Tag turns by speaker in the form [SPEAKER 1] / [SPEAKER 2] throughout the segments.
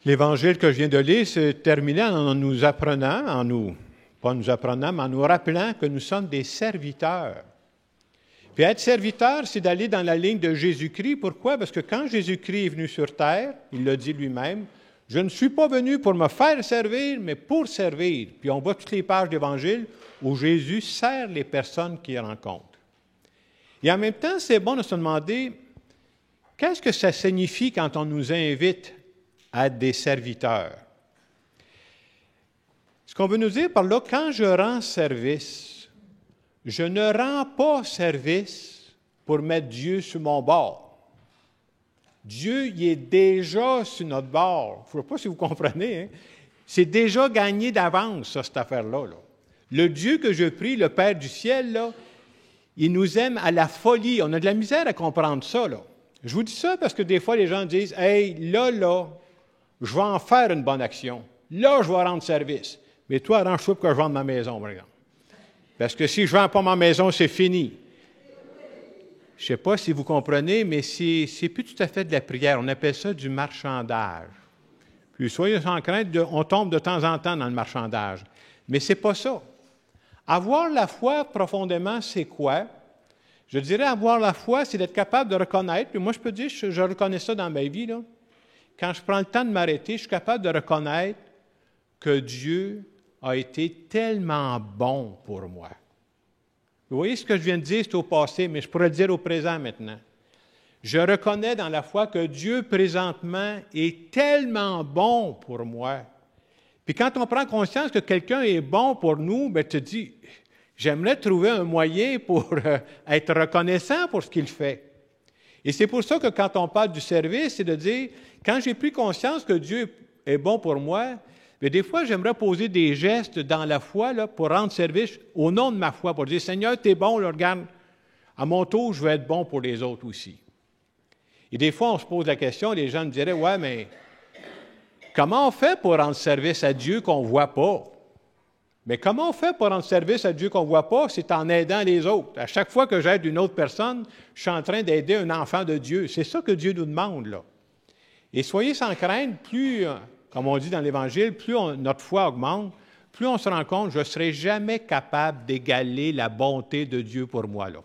[SPEAKER 1] L'Évangile que je viens de lire se terminait en nous apprenant, pas nous apprenant, mais en nous rappelant que nous sommes des serviteurs. Puis être serviteur, c'est d'aller dans la ligne de Jésus-Christ. Pourquoi? Parce que quand Jésus-Christ est venu sur terre, il l'a dit lui-même, « Je ne suis pas venu pour me faire servir, mais pour servir. » Puis on voit toutes les pages d'Évangile où Jésus sert les personnes qu'il rencontre. Et en même temps, c'est bon de se demander, qu'est-ce que ça signifie quand on nous invite à être des serviteurs? Ce qu'on veut nous dire par là, quand je rends service, je ne rends pas service pour mettre Dieu sur mon bord. Dieu, il est déjà sur notre bord. Je ne sais pas si vous comprenez. Hein? C'est déjà gagné d'avance, ça, cette affaire-là. Là. Le Dieu que je prie, le Père du ciel, là, il nous aime à la folie. On a de la misère à comprendre ça. Là. Je vous dis ça parce que des fois, les gens disent, « Hey, là, je vais en faire une bonne action. Là, je vais rendre service. Mais toi, arrange-toi pour que je vende ma maison, par exemple. Parce que si je ne vends pas ma maison, c'est fini. » Je ne sais pas si vous comprenez, mais c'est plus tout à fait de la prière. On appelle ça du marchandage. Puis soyez sans crainte, on tombe de temps en temps dans le marchandage. Mais ce n'est pas ça. Avoir la foi profondément, c'est quoi? Je dirais avoir la foi, c'est d'être capable de reconnaître. Puis moi, je peux dire, je reconnais ça dans ma vie, là. Quand je prends le temps de m'arrêter, je suis capable de reconnaître que Dieu a été tellement bon pour moi. Vous voyez ce que je viens de dire, c'est au passé, mais je pourrais le dire au présent maintenant. Je reconnais dans la foi que Dieu, présentement, est tellement bon pour moi. Puis quand on prend conscience que quelqu'un est bon pour nous, bien, tu te dis, j'aimerais trouver un moyen pour être reconnaissant pour ce qu'il fait. Et c'est pour ça que quand on parle du service, c'est de dire, quand j'ai pris conscience que Dieu est bon pour moi, bien, des fois, j'aimerais poser des gestes dans la foi là, pour rendre service au nom de ma foi, pour dire, Seigneur, tu es bon, là, regarde, à mon tour, je veux être bon pour les autres aussi. Et des fois, on se pose la question, les gens me diraient, ouais, mais comment on fait pour rendre service à Dieu qu'on ne voit pas? Mais comment on fait pour rendre service à Dieu qu'on ne voit pas? C'est en aidant les autres. À chaque fois que j'aide une autre personne, je suis en train d'aider un enfant de Dieu. C'est ça que Dieu nous demande, là. Et soyez sans crainte, plus, comme on dit dans l'Évangile, plus notre foi augmente, plus on se rend compte, je ne serai jamais capable d'égaler la bonté de Dieu pour moi, là.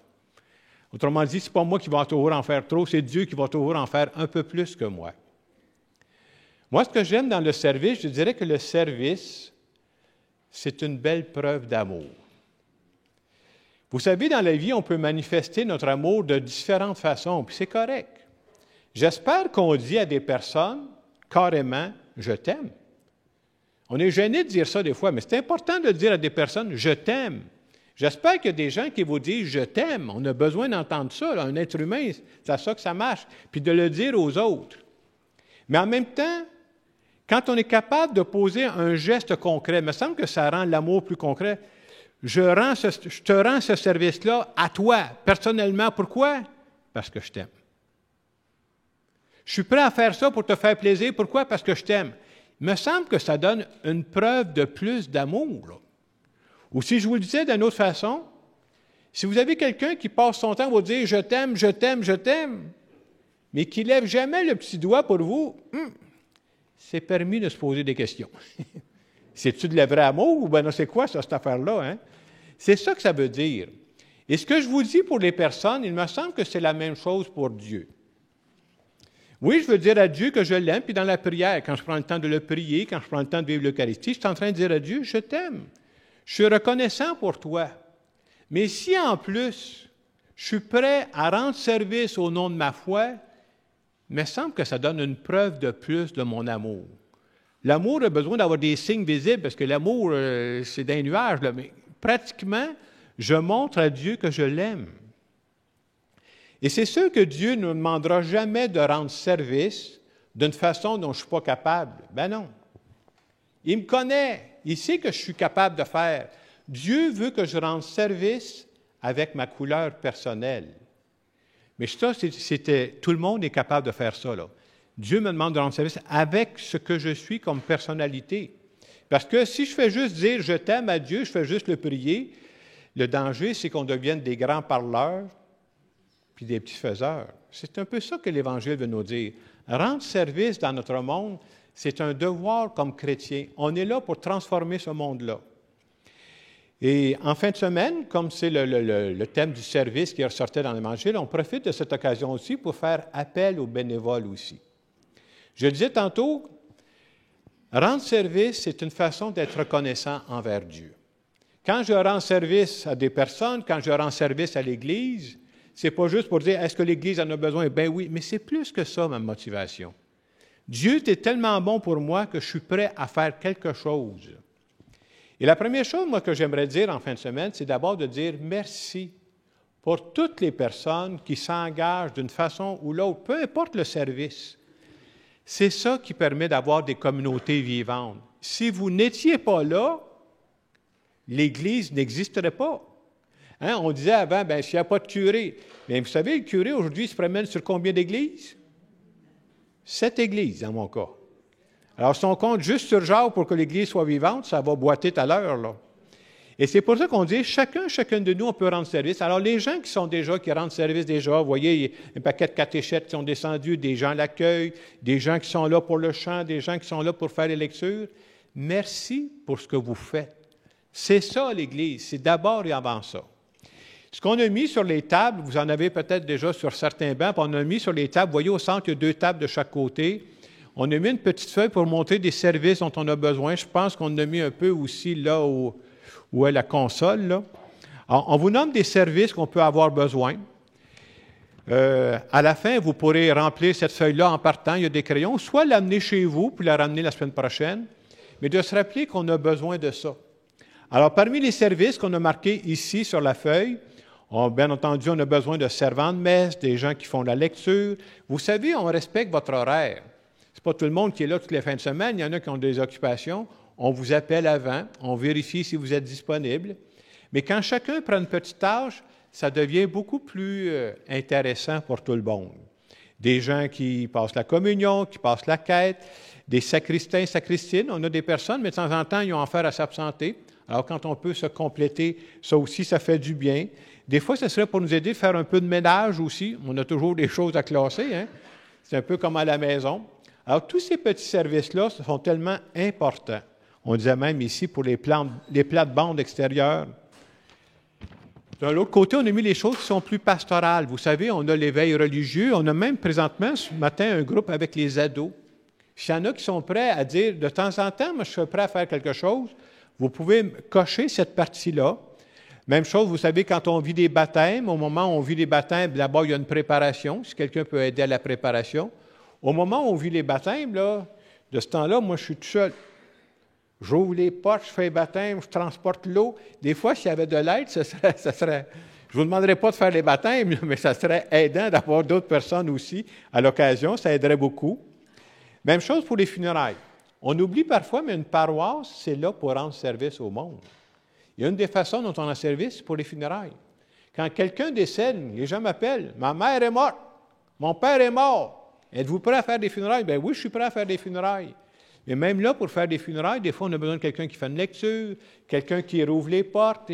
[SPEAKER 1] Autrement dit, ce n'est pas moi qui va toujours en faire trop, c'est Dieu qui va toujours en faire un peu plus que moi. Moi, ce que j'aime dans le service, je dirais que le service, c'est une belle preuve d'amour. Vous savez, dans la vie, on peut manifester notre amour de différentes façons, puis c'est correct. J'espère qu'on dit à des personnes, carrément, « je t'aime ». On est gêné de dire ça des fois, mais c'est important de dire à des personnes, « je t'aime ». J'espère qu'il y a des gens qui vous disent « je t'aime ». On a besoin d'entendre ça, là. Un être humain, c'est à ça que ça marche, puis de le dire aux autres. Mais en même temps, quand on est capable de poser un geste concret, il me semble que ça rend l'amour plus concret. Je te rends ce service-là à toi, personnellement. Pourquoi? Parce que je t'aime. Je suis prêt à faire ça pour te faire plaisir. Pourquoi? Parce que je t'aime. Il me semble que ça donne une preuve de plus d'amour, là. Ou si je vous le disais d'une autre façon, si vous avez quelqu'un qui passe son temps à vous dire « je t'aime, je t'aime, je t'aime », mais qui ne lève jamais le petit doigt pour vous, c'est permis de se poser des questions. C'est-tu de la vraie amour ou bien non, c'est quoi ça, cette affaire-là? Hein? C'est ça que ça veut dire. Et ce que je vous dis pour les personnes, il me semble que c'est la même chose pour Dieu. Oui, je veux dire à Dieu que je l'aime, puis dans la prière, quand je prends le temps de le prier, quand je prends le temps de vivre l'Eucharistie, je suis en train de dire à Dieu, je t'aime. Je suis reconnaissant pour toi. Mais si en plus, je suis prêt à rendre service au nom de ma foi, il me semble que ça donne une preuve de plus de mon amour. L'amour a besoin d'avoir des signes visibles, parce que l'amour, c'est d'un nuage, là, mais pratiquement, je montre à Dieu que je l'aime. Et c'est sûr que Dieu ne me demandera jamais de rendre service d'une façon dont je ne suis pas capable. Ben non. Il me connaît. Il sait que je suis capable de faire. Dieu veut que je rende service avec ma couleur personnelle. Mais ça, tout le monde est capable de faire ça, là. Dieu me demande de rendre service avec ce que je suis comme personnalité. Parce que si je fais juste dire « je t'aime » à Dieu, je fais juste le prier, le danger, c'est qu'on devienne des grands parleurs puis des petits faiseurs. C'est un peu ça que l'Évangile veut nous dire. Rendre service dans notre monde, C'est un devoir comme chrétien. On est là pour transformer ce monde-là. Et en fin de semaine, comme c'est le thème du service qui ressortait dans l'Évangile, on profite de cette occasion aussi pour faire appel aux bénévoles aussi. Je le disais tantôt, rendre service, c'est une façon d'être reconnaissant envers Dieu. Quand je rends service à des personnes, quand je rends service à l'Église, c'est pas juste pour dire, est-ce que l'Église en a besoin? Ben oui, mais c'est plus que ça, ma motivation. Dieu est tellement bon pour moi que je suis prêt à faire quelque chose. Et la première chose, moi, que j'aimerais dire en fin de semaine, c'est d'abord de dire merci pour toutes les personnes qui s'engagent d'une façon ou l'autre, peu importe le service. C'est ça qui permet d'avoir des communautés vivantes. Si vous n'étiez pas là, l'Église n'existerait pas. Hein? On disait avant, bien, s'il n'y a pas de curé. Mais vous savez, le curé, aujourd'hui, se promène sur combien d'églises? 7 églises, dans mon cas. Alors, si on compte juste sur Jacques pour que l'Église soit vivante, ça va boiter tout à l'heure, là. Et c'est pour ça qu'on dit, chacun de nous, on peut rendre service. Alors, les gens qui rendent service déjà, vous voyez, il y a un paquet de catéchètes qui sont descendus, des gens à l'accueil, des gens qui sont là pour le chant, des gens qui sont là pour faire les lectures. Merci pour ce que vous faites. C'est ça, l'Église. C'est d'abord et avant ça. Ce qu'on a mis sur les tables, vous en avez peut-être déjà sur certains bancs, puis on a mis sur les tables, vous voyez, au centre, il y a 2 tables de chaque côté. On a mis une petite feuille pour montrer des services dont on a besoin. Je pense qu'on a mis un peu aussi là où est la console, là. Alors, on vous nomme des services qu'on peut avoir besoin. À la fin, vous pourrez remplir cette feuille-là en partant. Il y a des crayons. Soit l'amener chez vous, puis la ramener la semaine prochaine, mais de se rappeler qu'on a besoin de ça. Alors, parmi les services qu'on a marqués ici sur la feuille, bien entendu, on a besoin de servants de messe, des gens qui font la lecture. Vous savez, on respecte votre horaire. Ce n'est pas tout le monde qui est là toutes les fins de semaine. Il y en a qui ont des occupations. On vous appelle avant, on vérifie si vous êtes disponible. Mais quand chacun prend une petite tâche, ça devient beaucoup plus intéressant pour tout le monde. Des gens qui passent la communion, qui passent la quête, des sacristains, sacristines. On a des personnes, mais de temps en temps, ils ont affaire à s'absenter. Alors, quand on peut se compléter, ça aussi, ça fait du bien. Des fois, ce serait pour nous aider à faire un peu de ménage aussi. On a toujours des choses à classer, hein? C'est un peu comme à la maison. Alors, tous ces petits services-là sont tellement importants. On disait même ici pour les plates-bandes extérieures. De l'autre côté, on a mis les choses qui sont plus pastorales. Vous savez, on a l'éveil religieux. On a même présentement, ce matin, un groupe avec les ados. S'il y en a qui sont prêts à dire, de temps en temps, moi, je suis prêt à faire quelque chose, vous pouvez cocher cette partie-là. Même chose, vous savez, quand on vit des baptêmes, au moment où on vit les baptêmes, d'abord, il y a une préparation, si quelqu'un peut aider à la préparation. Au moment où on vit les baptêmes, là, de ce temps-là, moi, je suis tout seul. J'ouvre les portes, je fais les baptêmes, je transporte l'eau. Des fois, s'il y avait de l'aide, ça serait je ne vous demanderais pas de faire les baptêmes, mais ça serait aidant d'avoir d'autres personnes aussi à l'occasion. Ça aiderait beaucoup. Même chose pour les funérailles. On oublie parfois, mais une paroisse, c'est là pour rendre service au monde. Il y a une des façons dont on a service pour les funérailles. Quand quelqu'un décède, les gens m'appellent. « Ma mère est morte. Mon père est mort. Êtes-vous prêt à faire des funérailles? » Bien oui, je suis prêt à faire des funérailles. Mais même là, pour faire des funérailles, des fois, on a besoin de quelqu'un qui fait une lecture, quelqu'un qui rouvre les portes.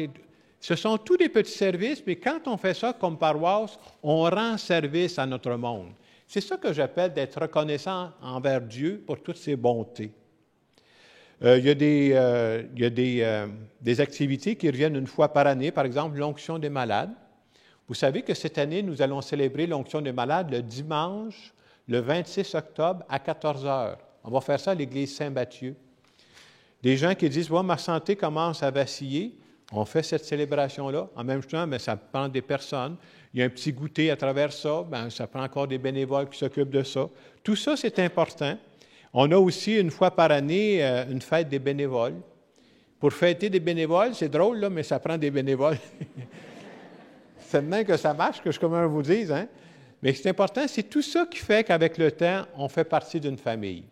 [SPEAKER 1] Ce sont tous des petits services, mais quand on fait ça comme paroisse, on rend service à notre monde. C'est ça que j'appelle d'être reconnaissant envers Dieu pour toutes ses bontés. Il y a des activités qui reviennent une fois par année, par exemple l'onction des malades. Vous savez que cette année, nous allons célébrer l'onction des malades le dimanche, le 26 octobre à 14 heures. On va faire ça à l'église Saint-Mathieu. Des gens qui disent « Ouais, ma santé commence à vaciller », on fait cette célébration-là. En même temps, bien, ça prend des personnes. Il y a un petit goûter à travers ça. Bien, ça prend encore des bénévoles qui s'occupent de ça. Tout ça, c'est important. On a aussi, une fois par année, une fête des bénévoles. Pour fêter des bénévoles, c'est drôle, là, mais ça prend des bénévoles. C'est maintenant que ça marche, que je comment vous dise, hein? Mais c'est important, c'est tout ça qui fait qu'avec le temps, on fait partie d'une famille.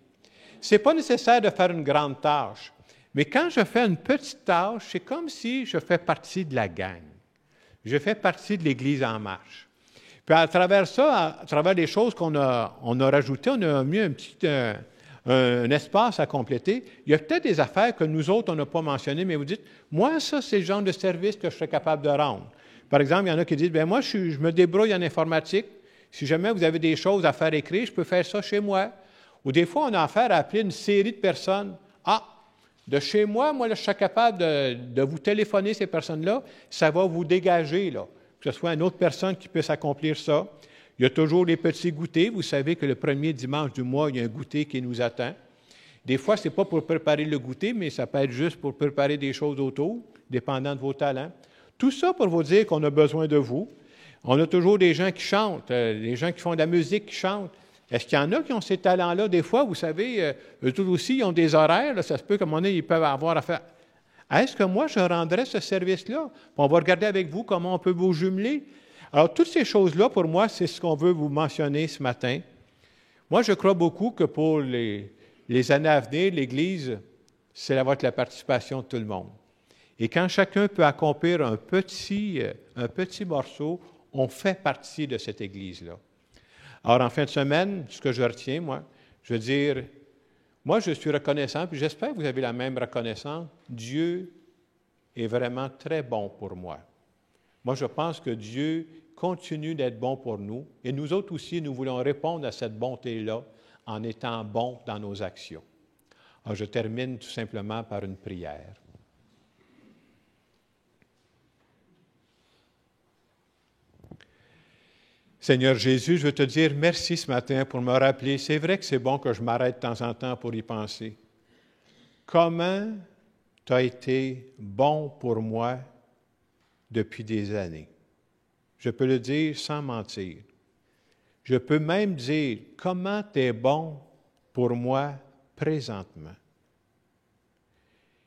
[SPEAKER 1] Ce n'est pas nécessaire de faire une grande tâche. Mais quand je fais une petite tâche, c'est comme si je fais partie de la gang. Je fais partie de l'Église en marche. Puis à travers ça, à travers les choses qu'on a rajoutées, on a mis un espace à compléter. Il y a peut-être des affaires que nous autres, on n'a pas mentionnées, mais vous dites, moi, ça, c'est le genre de service que je serais capable de rendre. Par exemple, il y en a qui disent, bien moi, je me débrouille en informatique. Si jamais vous avez des choses à faire écrire, je peux faire ça chez moi. Ou des fois, on a affaire à appeler une série de personnes. Ah, de chez moi, là, je suis capable de vous téléphoner ces personnes-là, ça va vous dégager, là. Que ce soit une autre personne qui puisse accomplir ça. Il y a toujours les petits goûters. Vous savez que le premier dimanche du mois, il y a un goûter qui nous attend. Des fois, ce n'est pas pour préparer le goûter, mais ça peut être juste pour préparer des choses autour, dépendant de vos talents. Tout ça pour vous dire qu'on a besoin de vous. On a toujours des gens qui chantent, des gens qui font de la musique qui chantent. Est-ce qu'il y en a qui ont ces talents-là? Des fois, vous savez, eux tous aussi, ils ont des horaires. Là, ça se peut qu'à un moment donné, ils peuvent avoir à faire. Est-ce que moi, je rendrais ce service-là? On va regarder avec vous comment on peut vous jumeler. Alors, toutes ces choses-là, pour moi, c'est ce qu'on veut vous mentionner ce matin. Moi, je crois beaucoup que pour les années à venir, l'Église, ça va être la participation de tout le monde. Et quand chacun peut accomplir un petit morceau, on fait partie de cette Église-là. Alors, en fin de semaine, ce que je retiens, moi, je veux dire, moi, je suis reconnaissant, puis j'espère que vous avez la même reconnaissance. Dieu est vraiment très bon pour moi. Moi, je pense que Dieu continue d'être bon pour nous, et nous autres aussi, nous voulons répondre à cette bonté-là en étant bons dans nos actions. Alors, je termine tout simplement par une prière. Seigneur Jésus, je veux te dire merci ce matin pour me rappeler. C'est vrai que c'est bon que je m'arrête de temps en temps pour y penser. Comment tu as été bon pour moi depuis des années? Je peux le dire sans mentir. Je peux même dire comment tu es bon pour moi présentement.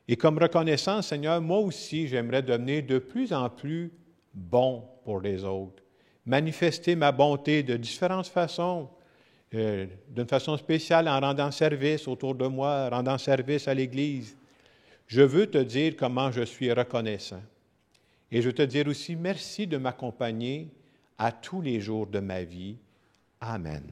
[SPEAKER 1] Et comme reconnaissance, Seigneur, moi aussi, j'aimerais devenir de plus en plus bon pour les autres. Manifester ma bonté de différentes façons, d'une façon spéciale en rendant service autour de moi, en rendant service à l'Église. Je veux te dire comment je suis reconnaissant. Et je veux te dire aussi merci de m'accompagner à tous les jours de ma vie. Amen.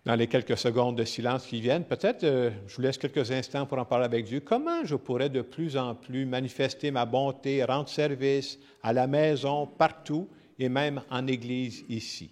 [SPEAKER 1] Dans les quelques secondes de silence qui viennent, peut-être je vous laisse quelques instants pour en parler avec Dieu. Comment je pourrais de plus en plus manifester ma bonté, rendre service à la maison, partout, et même en Église ici?